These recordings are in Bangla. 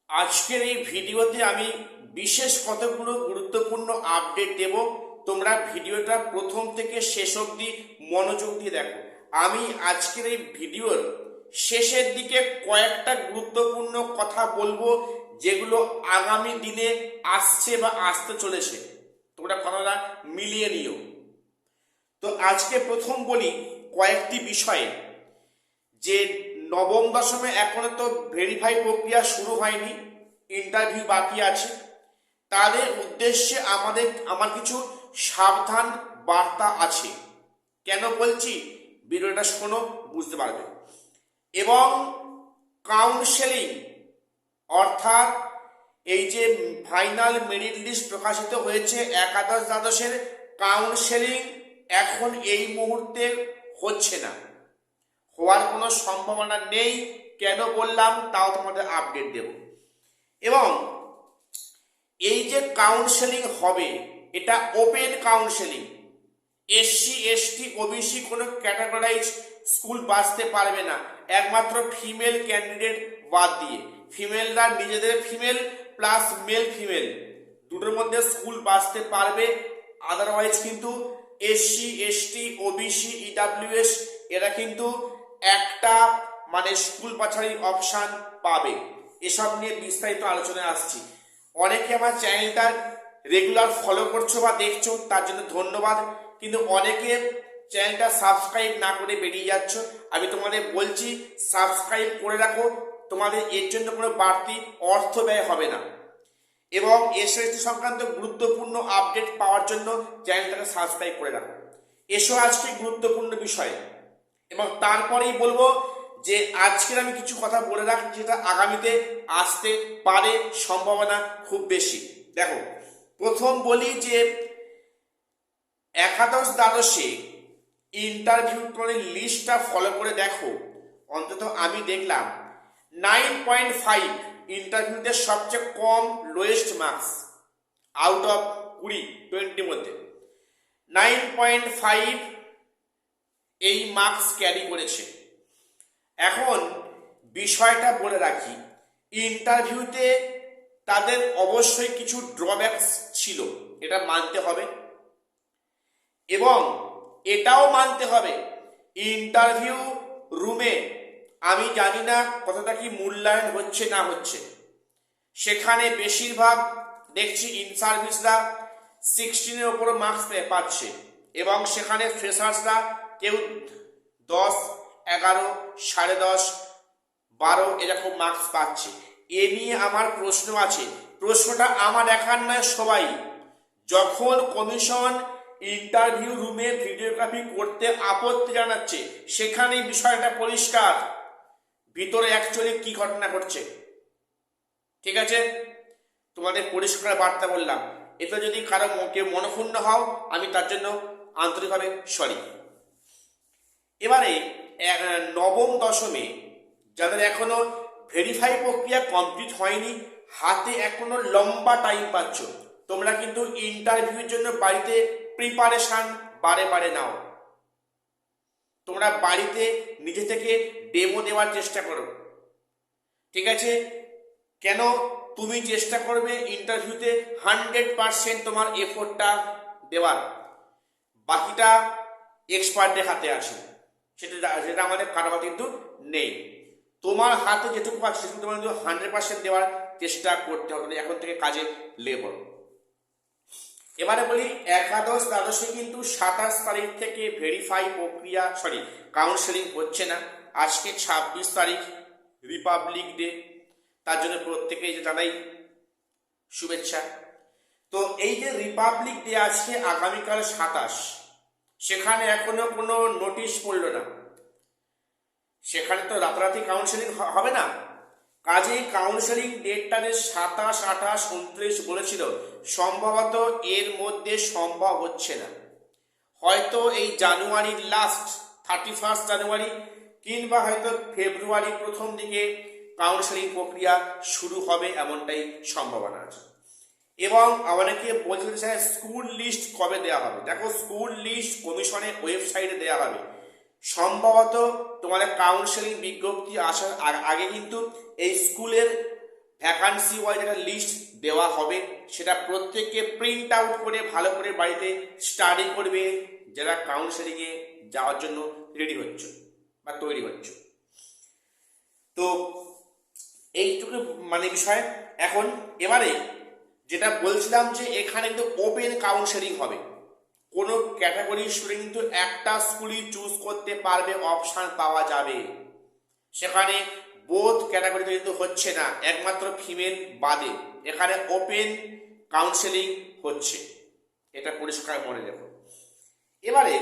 আজকের এই ভিডিওতে আমি বিশেষ কতগুলো গুরুত্বপূর্ণ আপডেট দেব। তোমরা ভিডিওটা প্রথম থেকে শেষ অবধি মনোযোগ দিয়ে দেখো। আমি আজকের এই ভিডিওর শেষের দিকে কয়েকটা গুরুত্বপূর্ণ কথা বলবো, যেগুলো আগামী দিনে আসছে বা আসতে চলেছে। তোমরা কথাটা মিলিয়ে নিও। তো আজকে প্রথম বলি কয়েকটি বিষয়ে, যে নবম দশমে এখনো তো ভেরিফাই প্রক্রিয়া শুরু হয়নি, ইন্টারভিউ বাকি আছে। তাদের উদ্দেশ্যে আমার কিছু সাবধান বার্তা আছে। কেন বলছি, ভিডিওটা শোনো, বুঝতে পারবে। এবং কাউন্সেলিং, অর্থাৎ এই যে ফাইনাল মেরিট লিস্ট প্রকাশিত হয়েছে একাদশ দ্বাদশের, কাউন্সেলিং এখন এই মুহূর্তে হচ্ছে না, হওয়ার কোনো সম্ভাবনা নেই। কেন বললাম তাও তোমাদের আপডেট দেব। এবং এই যে কাউন্সেলিং হবে, এটা open counselling. SC ST OBC কোনো ক্যাটাগরাইজ স্কুল বাঁচতে পারবে না, একমাত্র ফিমেল ক্যান্ডিডেট বাদ দিয়ে। ফিমেলরা নিজেদের ফিমেল প্লাস মেল ফিমেল দুটোর মধ্যে স্কুল বাঁচতে পারবে। আদারওয়াইজ কিন্তু এসসি এসটি ওবিসি ইডাব্লিউএস এরা কিন্তু একটা স্কুল বাছাই অপশান পাবে। এসব নিয়ে বিস্তারিত আলোচনায় আসছি। অনেকে আমার চ্যানেলটা রেগুলার ফলো করছো বা দেখছো, তার জন্য ধন্যবাদ। কিন্তু অনেকে চ্যানেলটা সাবস্ক্রাইব না করে বেরিয়ে যাচ্ছ। আমি তোমাদের বলছি, সাবস্ক্রাইব করে রাখো, তোমাদের এর জন্য কোনো বাড়তি অর্থ ব্যয় হবে না। এবং এসএসসি সংক্রান্ত গুরুত্বপূর্ণ আপডেট পাওয়ার জন্য চ্যানেলটাকে সাবস্ক্রাইব করে রাখো। এসো আজকে গুরুত্বপূর্ণ বিষয়। এবং তারপরেই বলবো যে আজকের আমি কিছু কথা বলে রাখছি যেটা আগামীতে আসতে পারে, সম্ভাবনা খুব বেশি। দেখো, প্রথম বলি যে একাদশ দ্বাদশে ইন্টারভিউ লিস্টটা ফলো করে দেখো। অন্তত আমি দেখলাম 9.5 ইন্টারভিউতে সবচেয়ে কম, লোয়েস্ট মার্কস আউট অফ 20 মধ্যে 9.5 এই মার্কস ক্যারি করেছে। এখন বিষয়টা বলে রাখি, ইন্টারভিউতে তাদের অবশ্যই কিছু ড্রব্যাকস ছিল, এটা মানতে হবে। এবং এটাও মানতে হবে, ইন্টারভিউ রুমে আমি জানি না কতটা কি মূল্যায়ন হচ্ছে না হচ্ছে। সেখানে বেশিরভাগ দেখছি ইন সার্ভিসরা 16-এর ওপর মার্কস পাচ্ছে, এবং সেখানে ফ্রেশার্সরা কেউ 10, 11, 10.5, 12 এরকম মার্কস পাচ্ছে। এ নিয়ে আমার প্রশ্ন আছে। প্রশ্নটা আমার একার নয়, সবাই। যখন কমিশন ইন্টারভিউ রুমে ভিডিওগ্রাফি করতে আপত্তি জানাচ্ছে, সেখানে বিষয়টা পরিষ্কার ভিতরে অ্যাকচুয়ালি কি ঘটনা ঘটছে। ঠিক আছে, তোমাদের পরিষ্কার বার্তা বললাম। এতে যদি কারো কেউ মনক্ষুণ্ণ হও, আমি তার জন্য আন্তরিকভাবে সরি। এবারে নবম দশমে যাদের এখনো ভেরিফাই প্রক্রিয়া কমপ্লিট হয়নি, হাতে এখনো লম্বা টাইম পাচ্ছ, তোমরা কিন্তু ইন্টারভিউর জন্য বাড়িতে প্রিপারেশন বারে নাও। তোমরা বাড়িতে নিজে থেকে ডেমো দেওয়ার চেষ্টা করো। ঠিক আছে, কেন তুমি চেষ্টা করবে ইন্টারভিউতে 100% তোমার এফোর্টটা দেওয়ার, বাকিটা এক্সপার্টদের হাতে আছে। সেটা আমাদের কারো হাতে কিন্তু নেই। তোমার হাতে যেটুকু আছে সেটুকু তোমার কিন্তু 100% দেওয়ার চেষ্টা করতে হবে। এখন থেকে কাজে লেগে। এবারে বলি, একাদশ দ্বাদশে কিন্তু 27 তারিখ থেকে ভেরিফাই প্রক্রিয়া কাউন্সেলিং হচ্ছে না। আজকে 26 তারিখ, রিপাবলিক ডে, তার জন্য প্রত্যেকেই জানাই শুভেচ্ছা। তো এই যে রিপাবলিক ডে আজকে, আগামীকাল 27, সেখানে এখনো কোনো নোটিশ পড়লো না। সেখানে তো রাতারাতি কাউন্সেলিং হবে না। কাজেই কাউন্সেলিং ডেটটা যে 27, 28, 29 বলেছিল, সম্ভবত এর মধ্যে সম্ভব হচ্ছে না। হয়তো এই জানুয়ারির লাস্ট 31 জানুয়ারি কিংবা হয়তো ফেব্রুয়ারি প্রথম দিকে কাউন্সেলিং প্রক্রিয়া শুরু হবে, এমনটাই সম্ভাবনা আছে। এবং অনেকে বলতে চায় স্কুল লিস্ট কবে দেওয়া হবে। দেখো, স্কুল লিস্ট কমিশনের ওয়েবসাইটে দেওয়া হবে। সম্ভবত তোমাদের কাউন্সেলিং বিজ্ঞপ্তি আসার আগে কিন্তু এই স্কুলের ভ্যাকান্সি ওয়াইজ একটা লিস্ট দেওয়া হবে, সেটা প্রত্যেককে প্রিন্ট আউট করে ভালো করে বাড়িতে স্টাডি করবে যারা কাউন্সেলিংয়ে যাওয়ার জন্য রেডি হচ্ছে বা তৈরি হচ্ছে। তো এইটুকু মানে বিষয়। এখন এবারে যেটা বলছিলাম যে এখানে কিন্তু ওপেন কাউন্সেলিং হবে, কোনো ক্যাটাগরি স্টুডেন্ট কিন্তু একটা স্কুলই চুজ করতে পারবে, অপশান পাওয়া যাবে। সেখানে বোথ ক্যাটাগরিতে কিন্তু হচ্ছে না, একমাত্র ফিমেল বাদে এখানে ওপেন কাউন্সেলিং হচ্ছে, এটা পরিষ্কার মনে রেখো। এবারে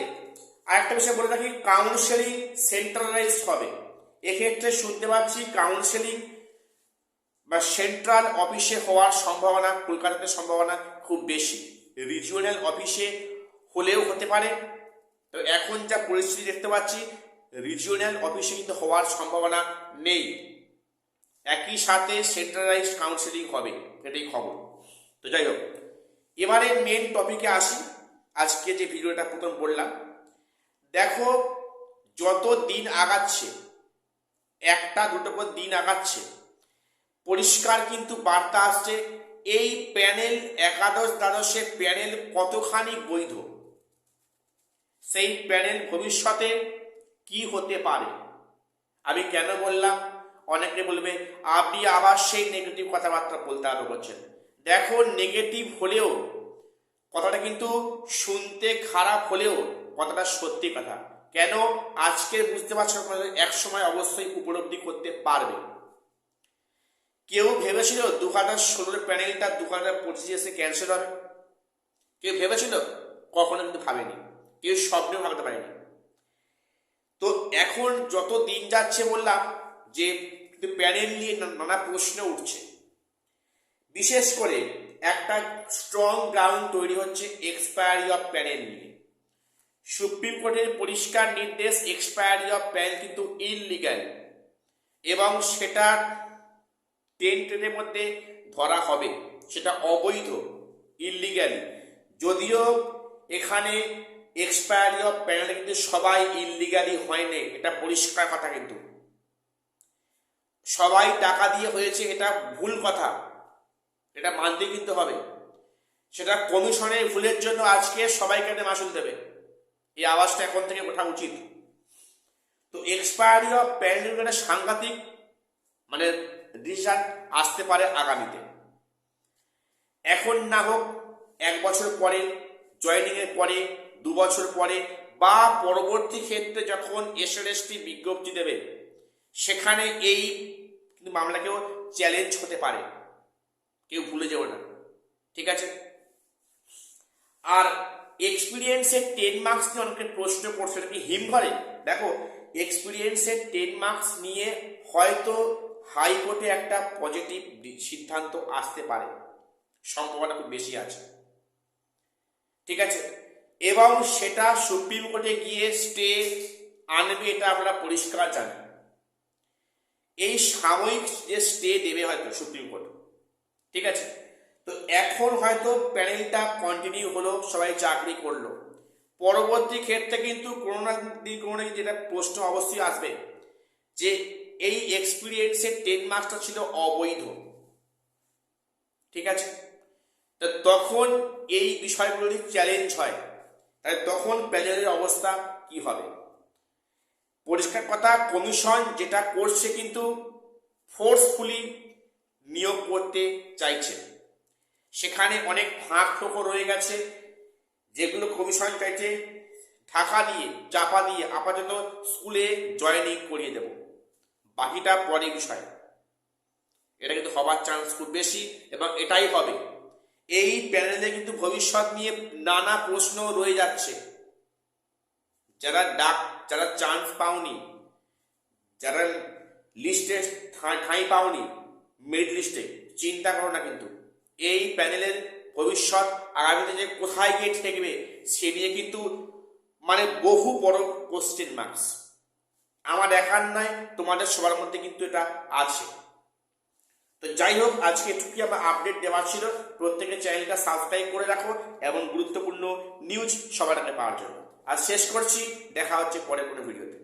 আরেকটা বিষয় বলে রাখি, কাউন্সেলিং সেন্ট্রালাইজ হবে। এক্ষেত্রে শুনতে পাচ্ছি কাউন্সেলিং বা সেন্ট্রাল অফিসে হওয়ার সম্ভাবনা, কলকাতাতে সম্ভাবনা খুব বেশি, রিজিওনাল অফিসে হলেও হতে পারে। তো এখন যা পরিস্থিতি দেখতে পাচ্ছি, রিজিওনাল অফিসে কিন্তু হওয়ার সম্ভাবনা নেই, একই সাথে সেন্ট্রালাইজড কাউন্সেলিং হবে, এটাই খবর। তো যাই হোক, এবারে মেন টপিকে আসি। আজকে যে ভিডিওটা প্রথম বললাম, দেখো যত দিন আগাচ্ছে, একটা দুটো করে দিন আগাচ্ছে, পরিষ্কার কিন্তু বার্তা আসছে এই প্যানেল একাদশ দ্বাদশের প্যানেল কতখানি বৈধ, সেই প্যানেল ভবিষ্যতে কি হতে পারে। আমি কেন বললাম, অনেকে বলবে আপনি আবার সেই নেগেটিভ কথাবার্তা বলতে আরম্ভ করছেন। দেখো নেগেটিভ হলেও কথাটা কিন্তু শুনতে খারাপ হলেও কথাটা সত্যি কথা। কেন আজকে বুঝতে পারছো, এক সময় অবশ্যই উপলব্ধি করতে পারবে। কেউ ভেবেছিল 2016 প্যানেলটা 2025 এসে ক্যান্সেল হবে? কেউ ভেবেছিল? কখনো কিন্তু ভাবেনি, কেউ স্বপ্নেও ভাবতে পারেনি। তো এখন যত দিন যাচ্ছে বললাম যে প্যানেল নিয়ে নানা প্রশ্ন উঠছে, বিশেষ করে একটা স্ট্রং গ্রাউন্ড তৈরি হচ্ছে এক্সপায়ারি অফ প্যানেল নিয়ে। সুপ্রিম কোর্টের পরিষ্কার নির্দেশ, এক্সপায়ারি অফ প্যানেল কিন্তু ইললিগ্যাল এবং সেটা 10 মধ্যে ধরা হবে, সেটা অবৈধ, ইললিগ্যাল। যদিও এখানে এক্সপায়ারি অফ প্যানেল কিন্তু সবাই ইললিগালি হয়নি, এটা পরিষ্কার কথা, কিন্তু সবাই টাকা দিয়ে হয়েছে এটা ভুল কথা, এটা মানতে কিন্তু হবে। সেটা কমিশনের ভুলের জন্য আজকে সবাইকে মাসুল দেবে, এই আওয়াজটা এখন থেকে ওঠা উচিত। তো এক্সপায়ারি অফ প্যানেল একটা সাংঘাতিক মানে ডিসিশন আসতে পারে আগামীতে। এখন না হোক, 1 বছর পরে, জয়েনিং এর পরে, 2 বছর পরে, বা পরবর্তী ক্ষেত্রে যখন এসএলএসটি বিজ্ঞপ্তি দেবে, সেখানে এই মামলাকেও চ্যালেঞ্জ হতে পারে, কেউ ভুলে যাবে না, ঠিক আছে। আর এক্সপিরিয়েন্সের 10 মার্কস নিয়ে অনেকে প্রশ্ন করছে, কি হিমঘরে? দেখো এক্সপিরিয়েন্সের 10 মার্কস নিয়ে হয়তো হাইকোর্টে একটা পজিটিভ সিদ্ধান্ত আসতে পারে, সম্ভাবনা খুব বেশি আছে, ঠিক আছে। এবং সেটা সুপ্রিম কোর্টে গিয়ে স্টে আনবে, এটা আমরা পরিষ্কার জানি। এই সাময়িক যে স্টে দেবে হয়তো সুপ্রিম কোর্ট, ঠিক আছে। তো এখন হয়তো প্যানেলটা কন্টিনিউ হলো, সবাই চাকরি করলো, পরবর্তী ক্ষেত্রে কিন্তু কোনো না কোনো যেটা প্রশ্ন অবশ্যই আসবে যে এই এক্সপিরিয়েন্সের 10 মার্কসটা ছিল অবৈধ, ঠিক আছে। তো তখন এই বিষয়গুলো চ্যালেঞ্জ হয়, তাহলে তখন প্যানেলের অবস্থা কি হবে? পরিষ্কার কথা, কমিশন যেটা করছে কিন্তু ফোর্সফুলি নিয়োগ করতে চাইছে, সেখানে অনেক ফাঁক ফোকর রয়ে গেছে, যেগুলো কমিশন চাইছে ঢাকা দিয়ে চাপা দিয়ে আপাতত স্কুলে জয়েনিং করিয়ে দেব, বাকিটা পরে বিষয়। এটা কিন্তু হবার চান্স খুব বেশি এবং এটাই হবে। এই প্যানেলে কিন্তু ভবিষ্যৎ নিয়ে নানা প্রশ্ন রয়ে যাচ্ছে। যারা চান্স পাওনি, যারা লিস্টে ঠাঁই পাওনি, মেরিট লিস্টে, চিন্তা করো না, কিন্তু এই প্যানেলের ভবিষ্যৎ আগামীতে যে কোথায় গিয়ে ঠেকবে সে নিয়ে কিন্তু মানে বহু বড় কোশ্চেন মার্কস। আমার দেখার নয়, তোমাদের সবার মধ্যে কিন্তু এটা আছে। তো যাই হোক, আজকে এটুকুই আমার আপডেট দেওয়ার ছিল। প্রত্যেকের চ্যানেলটা সাবস্ক্রাইব করে রাখো এবং গুরুত্বপূর্ণ নিউজ সবার আগে পাওয়ার জন্য। আর শেষ করছি, দেখা হচ্ছে পরে কোনো ভিডিওতে।